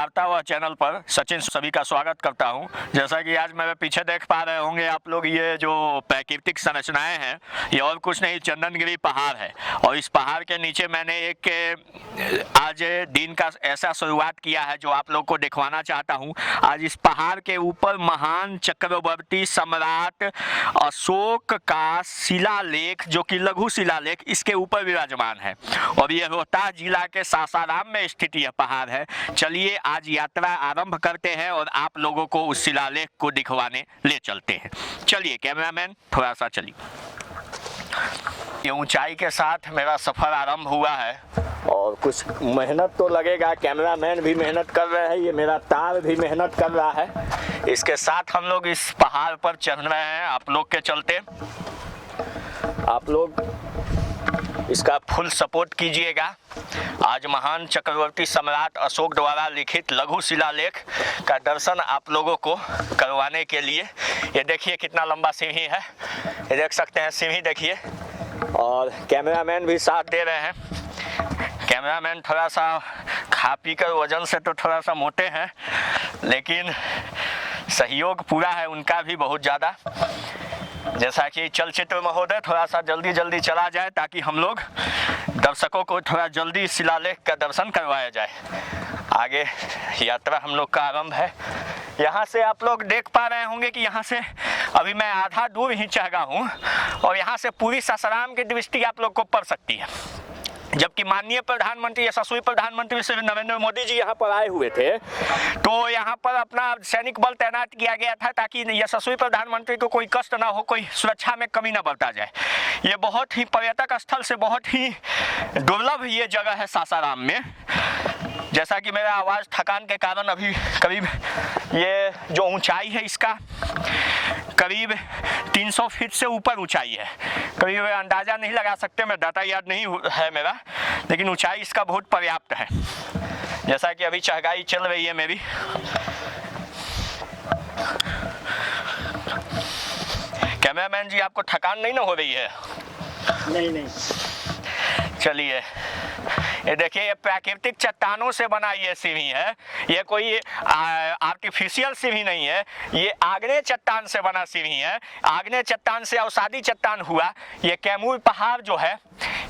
वार्ता व चैनल पर सचिन सभी का स्वागत करता हूं। जैसा कि आज मेरे पीछे देख पा रहे होंगे आप लोग, ये जो प्राकृतिक संरचनाएं हैं ये और कुछ नहीं चंदनगिरी पहाड़ है। और इस पहाड़ के नीचे मैंने एक आज दिन का ऐसा शुरुआत किया है जो आप लोग को दिखवाना चाहता हूं। आज इस पहाड़ के ऊपर महान चक्रवर्ती सम्राट अशोक का शिलालेख, जो कि लघु शिलालेख, इसके ऊपर विराजमान है और ये रोहतास जिला के सासाराम में स्थित यह पहाड़ है। चलिए आज यात्रा आरंभ करते हैं और आप लोगों को उस शिलालेख को दिखवाने ले चलते हैं। चलिए कैमरामैन थोड़ा सा चलिए। ये ऊंचाई के साथ मेरा सफर आरंभ हुआ है और कुछ मेहनत तो लगेगा। कैमरामैन भी मेहनत कर रहे हैं, ये मेरा तार भी मेहनत कर रहा है। इसके साथ हम लोग इस पहाड़ पर चढ़ रहे हैं आप लोग के चलते। आप लोग इसका फुल सपोर्ट कीजिएगा। आज महान चक्रवर्ती सम्राट अशोक द्वारा लिखित लघु शिलालेख का दर्शन आप लोगों को करवाने के लिए। ये देखिए कितना लंबा सीढ़ी है, ये देख सकते हैं सीढ़ी देखिए। और कैमरामैन भी साथ दे रहे हैं। कैमरामैन थोड़ा सा खा पी कर वजन से तो थोड़ा सा मोटे हैं, लेकिन सहयोग पूरा है उनका भी बहुत ज़्यादा। जैसा कि चलचित्र महोदय थोड़ा सा जल्दी जल्दी चला जाए ताकि हम लोग दर्शकों को थोड़ा जल्दी शिलालेख का दर्शन करवाया जाए। आगे यात्रा हम लोग का आरंभ है। यहाँ से आप लोग देख पा रहे होंगे कि यहाँ से अभी मैं आधा दूर ही चढ़ा हूँ और यहाँ से पूरी सासाराम की दृष्टि आप लोग को पड़ सकती है। जबकि माननीय प्रधानमंत्री यशस्वी प्रधानमंत्री श्री नरेंद्र मोदी जी यहाँ पर आए हुए थे, तो यहाँ पर अपना सैनिक बल तैनात किया गया था ताकि यशस्वी प्रधानमंत्री को कोई कष्ट ना हो, कोई सुरक्षा में कमी ना बरता जाए। ये बहुत ही पर्यटक स्थल से बहुत ही दुर्लभ ये जगह है सासाराम में। जैसा कि मेरा आवाज़ थकान के कारण अभी करीब ये जो ऊंचाई है इसका करीब 300 फीट से ऊपर ऊंचाई है। करीब अंदाज़ा नहीं लगा सकते, मैं डाटा याद नहीं है मेरा, लेकिन ऊंचाई इसका बहुत पर्याप्त है। जैसा कि अभी चढ़ाई चल रही है मेरी। कैमरामैन जी आपको थकान नहीं ना हो रही है? नहीं। चलिए ये देखिए, ये प्राकृतिक चट्टानों से बना ये सीढ़ी है। ये कोई आर्टिफिशियल सीढ़ी नहीं है, ये आग्नेय चट्टान से बना सीढ़ी है। आग्नेय चट्टान से अवसादी चट्टान हुआ। ये कैमूर पहाड़ जो है,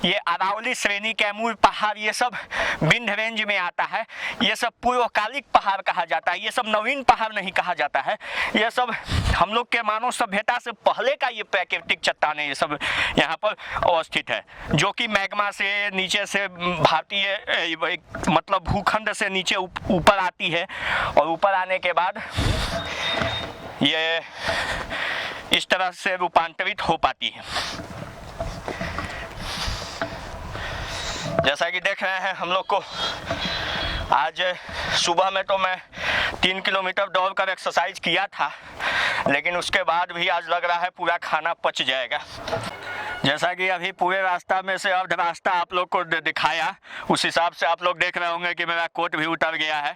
ये अरावली श्रेणी, कैमूर पहाड़, ये सब विंध रेंज में आता है। ये सब पूर्वकालिक पहाड़ कहा जाता है, ये सब नवीन पहाड़ नहीं कहा जाता है। ये सब हम लोग के मानव सभ्यता से पहले का ये प्राकृतिक चट्टान है। ये सब यहाँ पर अवस्थित है, जो कि मैग्मा से नीचे से भारतीय मतलब भूखंड से नीचे ऊपर आती है और ऊपर आने के बाद ये इस तरह से रूपांतरित हो पाती है। जैसा कि देख रहे हैं हम लोग को, आज सुबह में तो मैं 3 किलोमीटर दौड़ कर एक्सरसाइज किया था, लेकिन उसके बाद भी आज लग रहा है पूरा खाना पच जाएगा। जैसा कि अभी पूरे रास्ता में से अर्ध रास्ता आप लोग को दिखाया, उस हिसाब से आप लोग देख रहे होंगे कि मेरा कोट भी उतर गया है।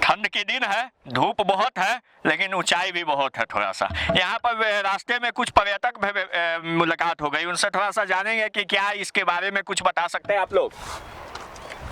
ठंड के दिन है, धूप बहुत है, लेकिन ऊंचाई भी बहुत है थोड़ा सा। यहाँ पर रास्ते में कुछ पर्यटक भी मुलाकात हो गई, उनसे थोड़ा सा जानेंगे कि क्या इसके बारे में कुछ बता सकते हैं आप लोग।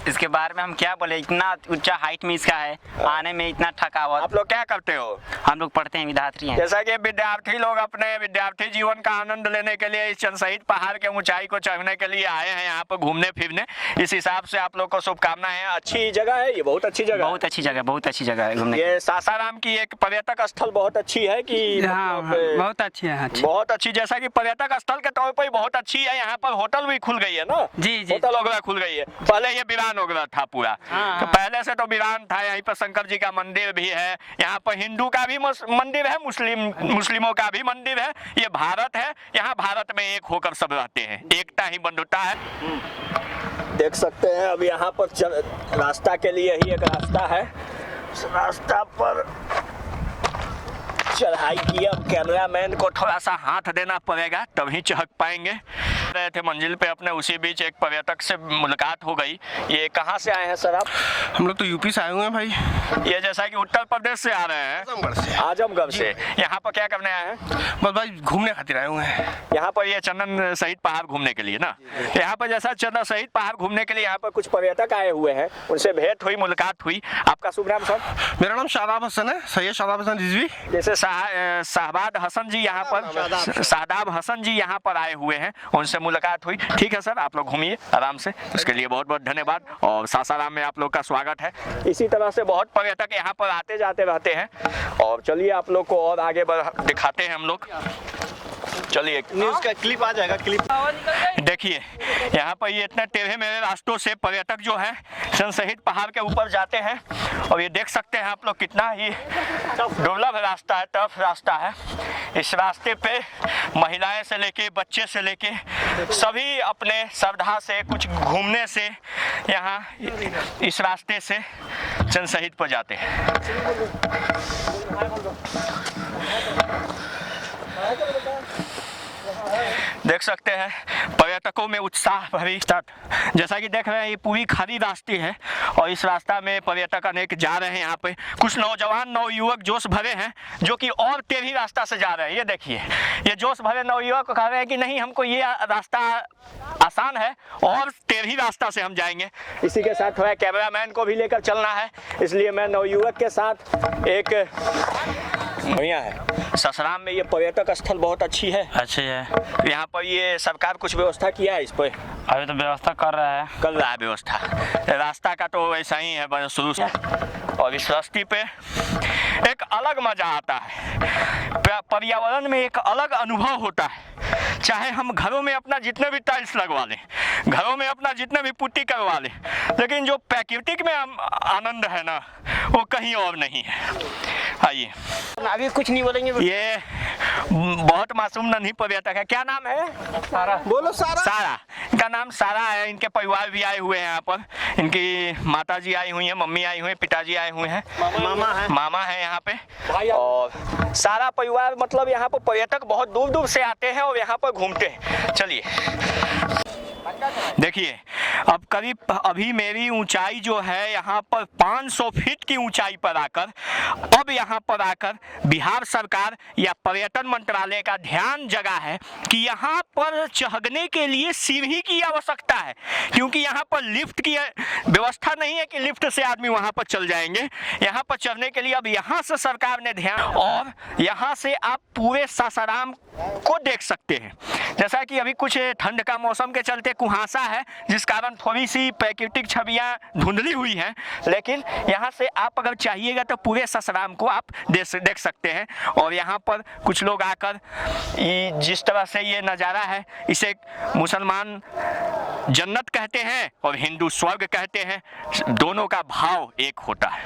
इसके बारे में हम क्या बोले, इतना ऊंचा हाइट में इसका है, आने में इतना थकावट। आप लोग क्या करते हो? हम लोग पढ़ते हैं, विद्यार्थी हैं। जैसा कि विद्यार्थी लोग अपने विद्यार्थी जीवन का आनंद लेने के लिए इस चंदसहित पहाड़ के ऊंचाई को चढ़ने के लिए आए हैं यहाँ पर घूमने फिरने। इस हिसाब से आप लोग को शुभकामनाएं। अच्छी जगह है ये, बहुत अच्छी जगह, बहुत अच्छी जगह, बहुत अच्छी जगह है घूमने। ये सासाराम की एक पर्यटक स्थल बहुत अच्छी है कि बहुत अच्छी है, बहुत अच्छी। जैसा कि पर्यटक स्थल के तौर पर बहुत अच्छी है। यहाँ पर होटल भी खुल गई है ना? जी। होटल वगैरह खुल गई है। पहले ये वीरान वगैरह था पूरा, तो पहले से तो वीरान था। यहीं पर शंकर जी का मंदिर भी है, यहाँ पर हिंदू का भी मंदिर है, मुस्लिमों का भी मंदिर है। ये भारत है, यहाँ भारत में एक होकर सब रहते हैं, एकता ही बंधुता है। देख सकते हैं अब यहाँ पर रास्ता के लिए ही एक रास्ता है, उस रास्ता पर चढ़ाई की। अब कैमरामैन को थोड़ा सा हाथ देना पड़ेगा तभी चढ़ पाएंगे। रहे थे मंजिल पे अपने, उसी बीच एक पर्यटक से मुलाकात हो गई। ये कहाँ से आए हैं सर आप? हम लोग तो यूपी से आए हुए हैं भाई। ये जैसा कि उत्तर प्रदेश से आ रहे हैं, आजमगढ़ से। आजमगढ़ से। यहाँ पर क्या करने आए हैं? बस भाई घूमने खातिर आए हुए हैं। यहाँ पर ये चंदन शहीद पहाड़ घूमने के लिए ना, यहाँ पर जैसा चंदन शहीद पहाड़ घूमने के लिए यहाँ पर कुछ पर्यटक आए हुए हैं, उनसे भेंट हुई, मुलाकात हुई। आपका शुभ नाम सर? मेरा नाम शादाब हसन है, सैयद शादाब हसन रिजवी। जैसे शाहबाद हसन जी यहाँ पर, शादाब हसन जी यहाँ पर आए हुए हैं, उनसे मुलाकात हुई। ठीक है सर, आप लोग घूमिए आराम से, उसके लिए बहुत बहुत धन्यवाद। और सासाराम में आप लोग का स्वागत है। इसी तरह से बहुत पर्यटक यहाँ पर आते जाते रहते हैं। और चलिए आप लोग को और आगे दिखाते हैं हम लोग। चलिए न्यूज़ का क्लिप आ जाएगा, क्लिप। देखिए यहाँ पर ये इतने टेढ़े मेढ़े रास्तों से पर्यटक जो है चंदन शहीद पहाड़ के ऊपर जाते हैं। और ये देख सकते हैं आप लोग कितना ही दुर्लभ रास्ता है, टफ रास्ता है। इस रास्ते पे महिलाएं से लेके बच्चे से लेके सभी अपने श्रद्धा से, कुछ घूमने से यहाँ इस रास्ते से चंदन शहीद पर जाते हैं। देख सकते हैं पर्यटकों में उत्साह भरी स्टार्ट। जैसा कि देख रहे हैं ये पूरी खाली रास्ते है और इस रास्ता में पर्यटक अनेक जा रहे हैं। यहाँ पे कुछ नौजवान नवयुवक जोश भरे हैं जो कि और टेढ़ी रास्ता से जा रहे हैं। ये देखिए, ये जोश भरे नवयुवक कह रहे हैं कि नहीं, हमको ये रास्ता आसान है और टेढ़ी रास्ता से हम जाएंगे। इसी के साथ थोड़ा कैमरामैन को भी लेकर चलना है, इसलिए मैं नवयुवक के साथ एक बढ़िया है। ससराम में ये पर्यटक स्थल बहुत अच्छी है। अच्छी है। यहाँ पर ये सरकार कुछ व्यवस्था किया है इस पर? अभी तो व्यवस्था कर रहा है व्यवस्था। रास्ता का तो वैसा ही है शुरू से। और इस रास्ते पे एक अलग मजा आता है, पर्यावरण में एक अलग अनुभव होता है। चाहे हम घरों में अपना जितने भी टाइल्स लगवा लें, घरों में अपना जितने भी पुट्टी करवा लें, लेकिन जो प्राकृतिक में आनंद है ना, वो कहीं और नहीं है। आइए, आगे कुछ नहीं बोलेंगे। ये बहुत मासूम नन्ही पर्यटक है। क्या नाम है? सारा। बोलो सारा। सारा, इनका नाम सारा है। इनके परिवार भी आए हुए हैं यहाँ पर। इनकी माताजी आई हुई हैं, मम्मी आई हुई हैं, पिताजी आए हुए हैं, मामा है यहाँ पे। और सारा परिवार, मतलब यहाँ पर पर्यटक बहुत दूर दूर से आते हैं और यहाँ पर घूमते हैं। चलिए देखिए, अब करीब अभी मेरी ऊंचाई जो है यहाँ पर 500 फीट की ऊंचाई पर आकर, अब यहाँ पर आकर बिहार सरकार या पर्यटन मंत्रालय का ध्यान जगा है कि यहाँ पर चढ़ने के लिए सीढ़ी की आवश्यकता है, क्योंकि यहाँ पर लिफ्ट की व्यवस्था नहीं है कि लिफ्ट से आदमी वहाँ पर चल जाएंगे। यहाँ पर चढ़ने के लिए अब यहाँ से सरकार ने ध्यान, और यहाँ से आप पूरे सासाराम को देख सकते हैं। जैसा कि अभी कुछ ठंड का मौसम के चलते कुहासा है, जिस कारण थोड़ी सी प्राकृतिक छवियां धुंधली हुई हैं, लेकिन यहाँ से आप अगर चाहिएगा तो पूरे सासाराम को आप देख सकते हैं। और यहाँ पर कुछ लोग आकर जिस तरह से ये नज़ारा है, इसे मुसलमान जन्नत कहते हैं और हिंदू स्वर्ग कहते हैं। दोनों का भाव एक होता है।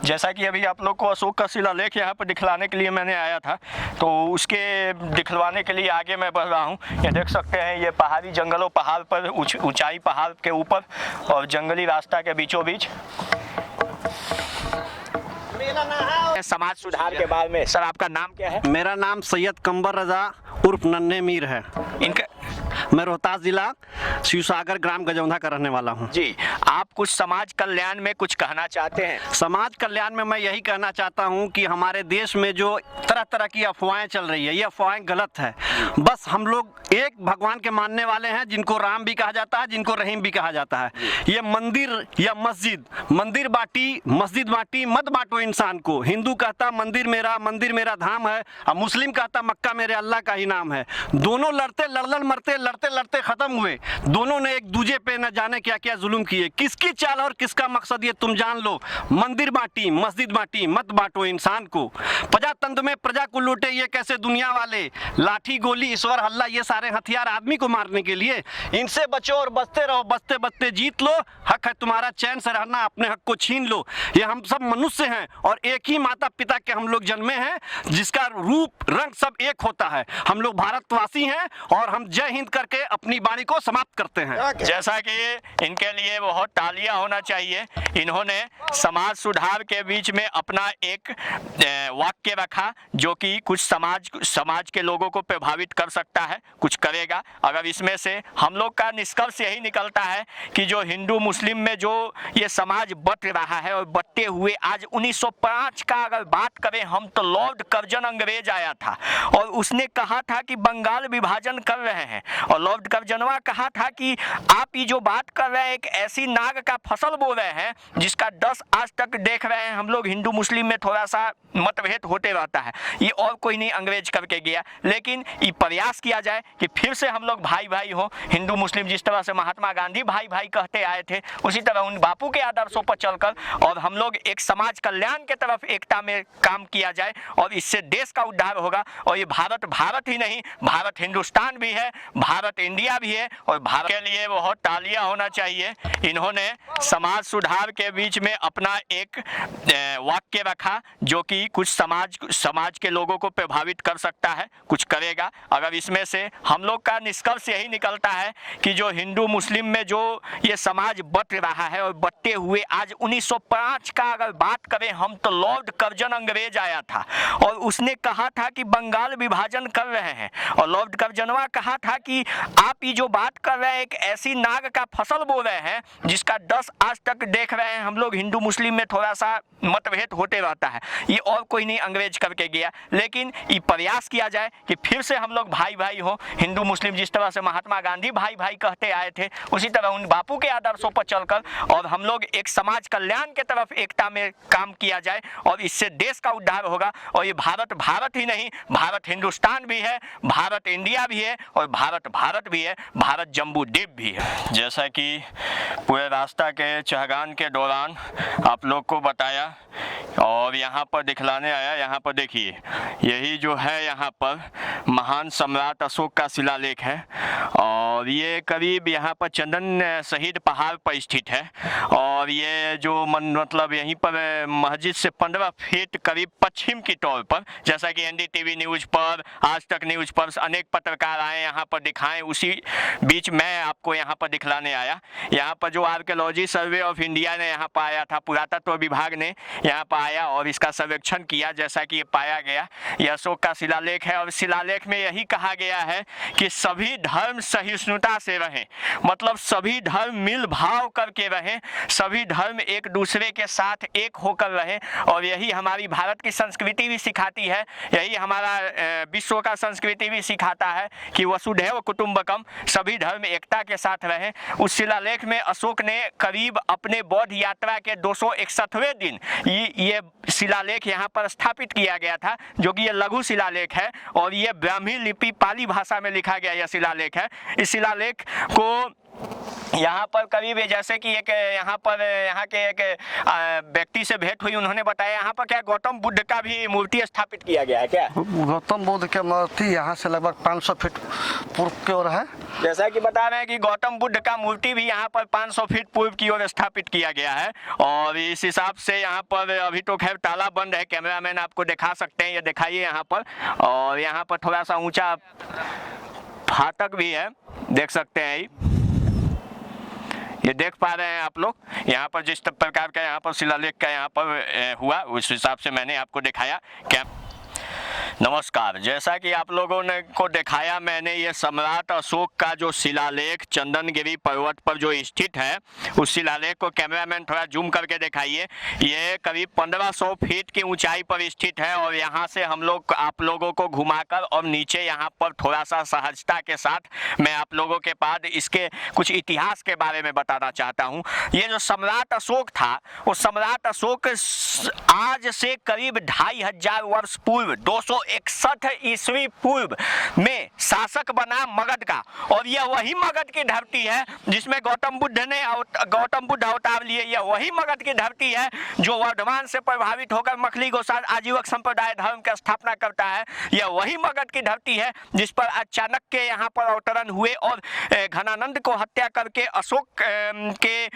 जैसा कि अभी आप लोग को अशोक का शिलालेख यहाँ पर दिखलाने के लिए मैंने आया था, तो उसके दिखलवाने के लिए आगे मैं बढ़ रहा हूँ। ये देख सकते हैं, ये पहाड़ी जंगलों, पहाड़ पर ऊंचाई पहाड़ के ऊपर और जंगली रास्ता के बीचों बीच समाज सुधार के बारे में। सर, आपका नाम क्या है? मेरा नाम सैयद कंबर रजा उर्फ नन्हे मीर है। इनका मैं रोहतास जिला शिवसागर ग्राम गजौंधा का रहने वाला हूँ। जी, आप कुछ समाज कल्याण में कुछ कहना चाहते हैं? समाज कल्याण में मैं यही कहना चाहता हूँ कि हमारे देश में जो तरह तरह की अफवाहें चल रही है, ये अफवाहें गलत है। बस हम लोग एक भगवान के मानने वाले हैं, जिनको राम भी कहा जाता है, जिनको रहीम भी कहा जाता है। ये मंदिर या मस्जिद, मंदिर बांटी मस्जिद बांटी, मत बांटो इंसान को। हिंदू कहता मंदिर मेरा धाम है, और मुस्लिम कहता मक्का मेरे अल्लाह का ही नाम है। दोनों लड़ते लड़ते लड़ते खत्म हुए। दोनों ने एक दूजे पे न जाने क्या क्या जुल्म किए। किसकी चाल और किसका मकसद ये तुम जान लो। मंदिर बांटी मस्जिद बांटी, मत बांटो इंसान को। प्रजातंत्र में प्रजा को लूटे ये कैसे दुनिया वाले। लाठी गोली ईश्वर हल्ला ये सारे हथियार आदमी को मारने के लिए। इनसे बचो और बचते रहो, बचते बचते जीत लो। हक है तुम्हारा चैन से रहना, अपने हक को छीन लो। ये हम सब मनुष्य हैं और एक ही माता पिता के हम लोग जन्मे हैं, जिसका रूप रंग सब एक होता है। हम लोग भारतवासी हैं और हम जय हिंद करके करके अपनी वाणी को समाप्त करते हैं। जैसा कि इनके लिए बहुत तालियां होना चाहिए, इन्होंने समाज सुधार के बीच में अपना एक वाक्य रखा जो कि कुछ समाज के लोगों को प्रभावित कर सकता है, कुछ करेगा। अगर इसमें से हम लोग का निष्कर्ष यही निकलता है कि जो हिंदू मुस्लिम में जो ये समाज बट रहा है और बटते हुए आज 1905 का अगर बात करें हम तो लॉर्ड कर्जन अंग्रेज आया था और उसने कहा था कि बंगाल विभाजन कर रहे हैं और लॉर्ड कर्जनवा कहा था कि आप ये जो बात कर रहे हैं एक ऐसी नाग का फसल बो रहे हैं जिसका 10 आज तक देख रहे हैं हम लोग हिंदू मुस्लिम में थोड़ा सा मतभेद होते रहता है, ये और कोई नहीं अंग्रेज करके गया। लेकिन ये प्रयास किया जाए कि फिर से हम लोग भाई भाई हो, हिंदू मुस्लिम जिस तरह से महात्मा गांधी भाई भाई कहते आए थे उसी तरह उन बापू के आदर्शों पर चलकर और हम लोग एक समाज कल्याण के तरफ एकता में काम किया जाए और इससे देश का उद्धार होगा। और ये भारत ही नहीं, भारत हिंदुस्तान भी है, भारत इंडिया भी है और भारत के लिए बहुत तालियां होना चाहिए। इन्होंने समाज सुधार के बीच में अपना एक वाक्य रखा जो कि कुछ समाज के लोगों को प्रभावित कर सकता है, कुछ करेगा। अगर इसमें से हम लोग का निष्कर्ष यही निकलता है कि जो हिंदू मुस्लिम में जो ये समाज बट रहा है और बटते हुए आज 1905 का अगर बात करें हम तो लॉर्ड कर्जन अंग्रेज आया था और उसने कहा था कि बंगाल विभाजन कर रहे हैं और लॉर्ड कर्जनवा कहा था कि आप ये जो बात कर रहे हैं एक ऐसी नाग का फसल बो रहे हैं जिसका 10 आज तक देख रहे हैं हम लोग हिंदू मुस्लिम में थोड़ा सा मतभेद होते रहता है, ये और कोई नहीं अंग्रेज करके गया। लेकिन ये प्रयास किया जाए कि फिर से हम लोग भाई भाई हो, हिंदू मुस्लिम जिस तरह से महात्मा गांधी भाई भाई कहते आए थे उसी तरह उन बापू के आदर्शों पर चलकर और हम लोग एक समाज कल्याण के तरफ एकता में काम किया जाए और इससे देश का उद्धार होगा। और ये भारत ही नहीं, भारत हिंदुस्तान भी है, भारत इंडिया भी है और भारत भी है, भारत जम्बू द्वीप भी है। जैसा कि पूरे रास्ता के चहगान के दौरान आप लोग को बताया और यहाँ पर दिखलाने आया, यहाँ पर देखिए यही जो है यहाँ पर महान सम्राट अशोक का शिलालेख है और ये करीब यहाँ पर चंदन शहीद पहाड़ पर स्थित है और ये जो मतलब यहीं पर मस्जिद से 15 फीट करीब पश्चिम की तौर पर, जैसा कि एनडीटीवी न्यूज पर, आज तक न्यूज पर अनेक पत्रकार आए यहाँ पर दिखाएं, उसी बीच मैं आपको यहाँ पर दिखलाने आया। यहाँ पर जो आर्कियोलॉजी सर्वे ऑफ इंडिया ने यहाँ पर आया था, पुरातत्व विभाग ने यहाँ पर आया और इसका सर्वेक्षण किया। जैसा कि ये पाया गया यह अशोक का शिलालेख है और शिलालेख में यही कहा गया है कि सभी धर्म सहिष्णुता से रहें, मतलब सभी धर्म मिल भाव करके रहें, सभी धर्म एक दूसरे के साथ एक होकर रहें। और यही हमारी भारत की संस्कृति भी सिखाती है, यही हमारा विश्व का संस्कृति भी सिखाता है कि वसुधैव कुटुंबकम, सभी धर्म एकता के साथ रहें। उस शिलालेख में अशोक ने करीब अपने बौद्ध यात्रा के 261वें दिन ये शिलालेख यहाँ पर स्थापित किया गया था, जो कि ये लघु शिलालेख है और ये ब्राह्मी लिपि पाली भाषा में लिखा गया यह शिलालेख है। इस शिलालेख को यहाँ पर करीब जैसे कि एक यहाँ के एक व्यक्ति से भेंट हुई, उन्होंने बताया यहाँ पर क्या गौतम बुद्ध का भी मूर्ति स्थापित किया गया है क्या? गौतम बुद्ध की मूर्ति यहाँ से लगभग 500 फीट पूर्व की ओर है। जैसा कि बता रहे हैं कि गौतम बुद्ध का मूर्ति भी यहाँ पर 500 फीट पूर्व की ओर स्थापित किया गया है और इस हिसाब से यहाँ पर अभी तो खैर ताला बंद है, कैमरामैन आपको दिखा सकते हैं, ये दिखाइए यहाँ पर। और यहाँ पर थोड़ा सा ऊंचा फाटक भी है, देख सकते हैं ये देख पा रहे हैं आप लोग। यहाँ पर जिस प्रकार का यहाँ पर शिलालेख का यहाँ पर हुआ उस हिसाब से मैंने आपको दिखाया। क्या नमस्कार, जैसा कि आप लोगों ने को दिखाया मैंने, ये सम्राट अशोक का जो शिलालेख चंदनगिरी पर्वत पर जो स्थित है उस शिलालेख को कैमरामैन थोड़ा जूम करके दिखाइए। ये करीब 1500 फीट की ऊंचाई पर स्थित है और यहाँ से हम लोग आप लोगों को घुमाकर और नीचे यहाँ पर थोड़ा सा सहजता के साथ मैं आप लोगों के पास इसके कुछ इतिहास के बारे में बताना चाहता हूँ। ये जो सम्राट अशोक था वो सम्राट अशोक आज से करीब 2500 वर्ष पूर्व 261 ईस्वी पूर्व में शासक बना मगध का और यह वही मगध की धरती है जिसमें गौतम बुद्ध अवतार लिए। यह वही मगध की धरती है जो वर्धमान से प्रभावित होकर मखली गोसाल आजीवक संप्रदाय धर्म की स्थापना करता है। यह वही मगध की धरती है जिस पर अचानक के यहाँ पर अवतरण हुए और घनानंद को हत्या करके अशोक के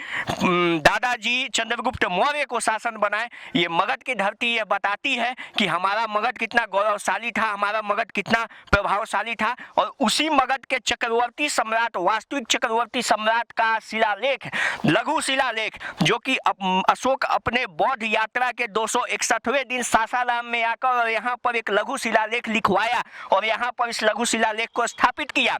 दादाजी चंद्रगुप्त मौर्य को शासन बनाए। ये मगध की धरती यह बताती है कि हमारा मगध कितना गौरवशाली प्रभावशाली था, हमारा मगध कितना प्रभावशाली था। और उसी मगध के चक्रवर्ती सम्राट, वास्तविक चक्रवर्ती सम्राट का शिलालेख, लघु शिलालेख, जो कि अशोक अपने बौद्ध यात्रा के 261वें दिन सासाराम में आकर और यहाँ पर एक लघु शिलालेख लिखवाया और यहाँ पर इस लघु शिलालेख को स्थापित किया।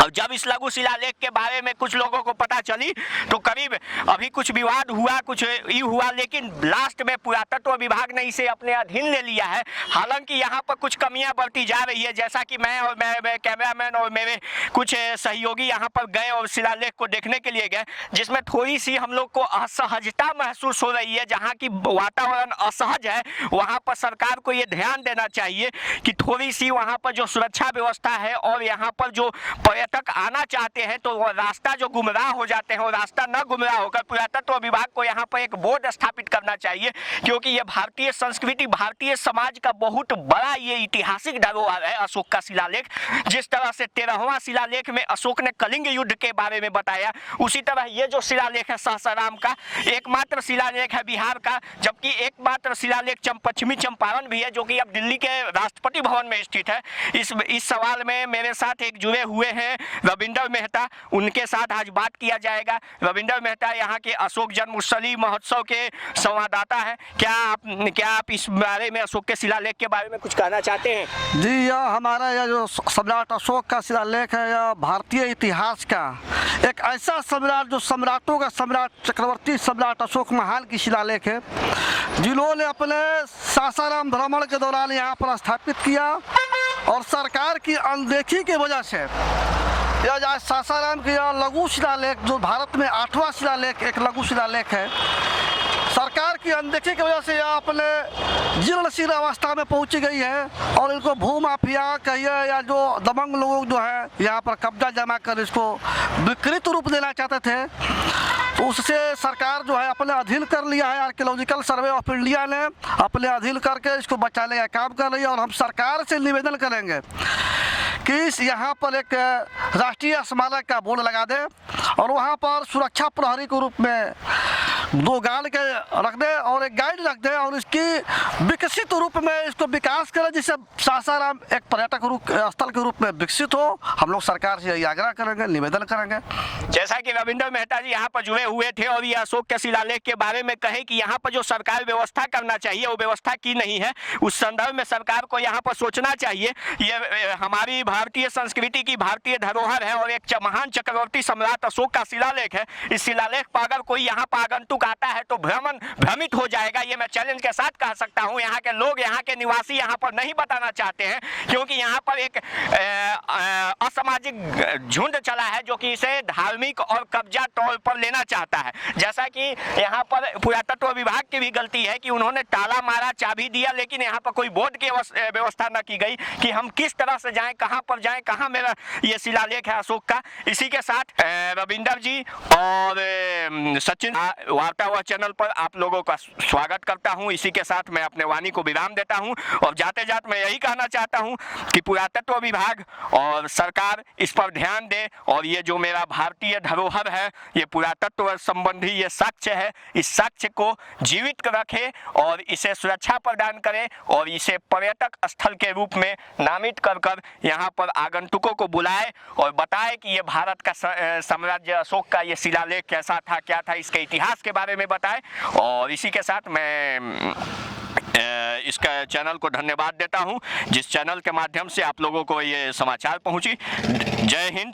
और जब इस लघु शिलालेख के बारे में कुछ लोगों को पता चली तो करीब अभी कुछ विवाद हुआ, कुछ ये हुआ, लेकिन लास्ट में पुरातत्व विभाग ने इसे अपने अधीन ले लिया है। हालांकि यहाँ पर कुछ कमियां बरती जा रही है, जैसा कि मैं और मेरे कैमरामैन और मेरे कुछ सहयोगी यहाँ पर गए और शिलालेख को देखने के लिए गए, जिसमें थोड़ी सी हम लोग को असहजता महसूस हो रही है। जहाँ की वातावरण असहज है वहाँ पर सरकार को ये ध्यान देना चाहिए कि थोड़ी सी वहाँ पर जो सुरक्षा व्यवस्था है और यहाँ पर जो पर्यटक आना चाहते हैं तो वो रास्ता जो गुमराह हो जाते हैं वो रास्ता न गुमराह होकर पुरातत्व विभाग को यहाँ पर एक बोर्ड स्थापित करना चाहिए, क्योंकि ये भारतीय संस्कृति, भारतीय समाज का बहुत बड़ा ये ऐतिहासिक धरोहर है अशोक का शिलालेख। जिस तरह से 13वां शिलालेख में अशोक ने कलिंग युद्ध के बारे में बताया, उसी तरह ये जो शिलालेख है सासाराम का एकमात्र शिलालेख है बिहार का, जबकि एकमात्र शिलालेख पश्चिमी चंपारण भी है जो कि अब दिल्ली के राष्ट्रपति भवन में स्थित है। इस सवाल में मेरे साथ एक जुड़े हुए हैं रविंदर मेहता, उनके साथ आज बात किया जाएगा। रविंदर मेहता यहाँ के अशोक जन्मोत्सवी महोत्सव के संवाददाता हैं। क्या आप इस बारे में, अशोक के शिलालेख के बारे में कुछ कहना चाहते हैं? जी, यह हमारा यह जो सम्राट अशोक का शिलालेख है, यह भारतीय इतिहास का एक ऐसा सम्राट जो सम्राटों का सम्राट, चक्रवर्ती सम्राट अशोक महान की शिलालेख है, जिन्होंने अपने सासाराम भ्रमण के दौरान यहाँ पर स्थापित किया और सरकार की अनदेखी की वजह से यह सासाराम की यह लघु शिलालेख, जो भारत में 8वां शिलालेख, एक लघु शिलालेख है, सरकार की अनदेखी की वजह से यह अपने जीर्णशील अवस्था में पहुंची गई है। और इनको भूमाफिया कहिए या जो दबंग लोग जो है यहाँ पर कब्जा जमा कर इसको विकृत रूप देना चाहते थे, तो उससे सरकार जो है अपने अधीन कर लिया है। आर्कियोलॉजिकल सर्वे ऑफ इंडिया ने अपने अधीन करके इसको बचाने का काम कर रही है। और हम सरकार से निवेदन करेंगे कि इस यहाँ पर एक राष्ट्रीय स्मारक का बोर्ड लगा दे और वहाँ पर सुरक्षा प्रहरी के रूप में 2 गार्ड के रख दे और एक गाइड रख दे और इसकी विकसित रूप में इसको विकास करे, जिससे सासाराम एक पर्यटक स्थल के रूप में विकसित हो। हम लोग सरकार से यही आग्रह करेंगे, निवेदन करेंगे। जैसा कि रविंदर मेहता जी यहाँ पर जुड़े हुए थे और ये अशोक के शिलालेख के बारे में कहे कि यहाँ पर जो सरकार व्यवस्था करना चाहिए वो व्यवस्था की नहीं है, उस संदर्भ में सरकार को यहाँ पर सोचना चाहिए। ये हमारी भारतीय संस्कृति की भारतीय धरोहर है और एक महान चक्रवर्ती सम्राट अशोक का शिलालेख है। इस शिलालेख पर अगर कोई यहाँ पर आगंतुक आता है तो भ्रमित हो जाएगा, ये मैं चैलेंज के साथ कह सकता हूँ। यहाँ के लोग, यहाँ के निवासी यहाँ पर नहीं बताना चाहते हैं, क्योंकि यहाँ पर एक असामाजिक झुंड चला है जो कि इसे धार्मिक और कब्जा तौर पर लेना चाहता है। जैसा कि यहाँ पर पुरातत्व विभाग की भी गलती है कि उन्होंने ताला मारा, चाबी दिया, लेकिन यहाँ पर कोई बोर्ड की व्यवस्था न की गई कि हम किस तरह से जाएं, कहाँ पर जाएं, कहाँ मेरा ये शिलालेख है अशोक का। इसी के साथ रविंदर जी और सचिन वार्तावाह चैनल पर आप लोगों का स्वागत करता हूं। इसी के साथ मैं अपने वाणी को विराम देता हूं और जाते जाते मैं यही कहना चाहता हूं कि पुरातत्व विभाग और सरकार इस पर ध्यान दे और ये जो मेरा भारतीय धरोहर है, ये पुरातत्व संबंधी ये साक्ष्य है, इस साक्ष्य को जीवित रखे और इसे सुरक्षा प्रदान करे और इसे पर्यटक स्थल के रूप में नामित कर यहाँ पर आगंतुकों को बुलाए और बताए कि ये भारत का साम्राज्य अशोक का ये शिलालेख कैसा था, क्या था, इसके इतिहास के बारे में बताए। और इसी के साथ मैं इसका चैनल को धन्यवाद देता हूं, जिस चैनल के माध्यम से आप लोगों को ये समाचार पहुंची। जय हिंद,